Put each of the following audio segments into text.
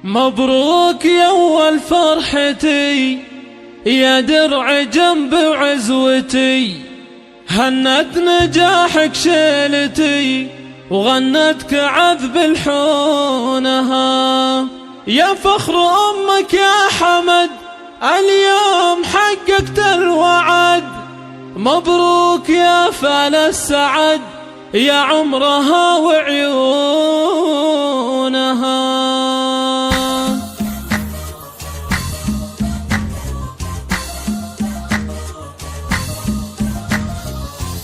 مبروك يا أول فرحتي يا درع جنب عزوتي، هنت نجاحك شيلتي وغنتك عذب الحونها. يا فخر أمك يا حمد اليوم حققت الوعد، مبروك يا فال السعد يا عمرها وعيونها.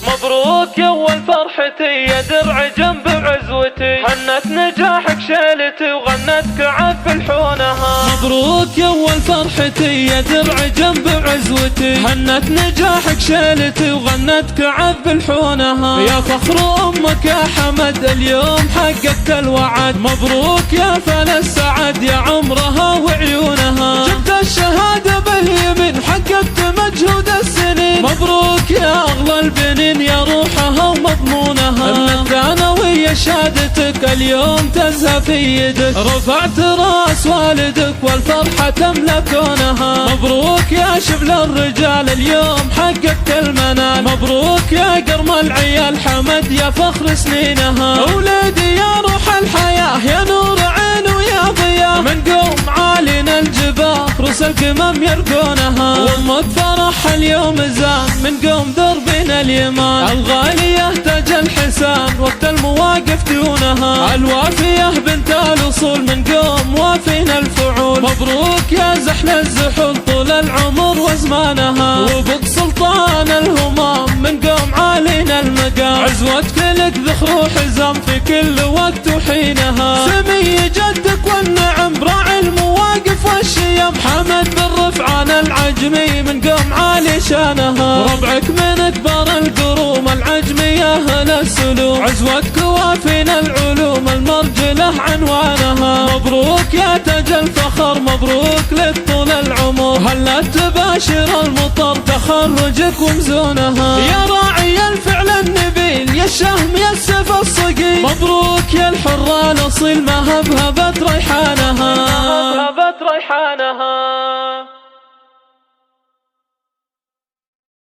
مبروك يا أول فرحتي يا درع جنب عزوتي، هنت نجاحك شيلتي وغنتك عذب الحونها. مبروك يا أول فرحتي يا درع جنب عزوتي، هنت نجاحك شيلتي وغنتك عذب الحونها. يا فخر أمك يا حمد اليوم حققت الوعد، مبروك يا فال السعد يا عمرها وعيونها. جبت الشهادة باليمين حققت مجهود السنين، مبروك يا أغلى البنين يا روحها ومضمونها. الثانوية شهادتك اليوم تزهى في يدك، رفعت راس والدك والفرحة تملى كونها. مبروك يا شبل الرجال اليوم حققت المنال، مبروك يا قرم العيال حمد يا فخر سنينها. وليدي يا روح الحياة يا نور عين ويا ضياء، من قوم عالينا الجباه روس القمم يرقونها. وامك فرح اليوم زان من قوم دربنا اليمان، الغالية تاج الحسان وقت المواقف دونها. الوافية بنت الأصول من قوم وافين الفعول، مبروك يا زحل الزحول طول العمر وزمانها. وبك سلطان الهمام من قوم عالينا المقام، عزوتك لك ذخر وحزام في كل وقت وحينها. سمي جدك والنعم براعي المواقف والشيم، حمد بن رفعان العجمي من قوم عالي شانها. ربعك من أكبر القروم العجمية أهل السلوم، عزوتك وافين العلوم المرجلة عنوانها. مبروك يا تاج الفخر مبروك لك طول العمر، هلا تباشر المطر تخرجك ومزونها. يا راعي الفعل النبيل يا الشهم يا السيف الصقيل، مبروك يا الحرة الأصيل ما هبهبت ريحانها.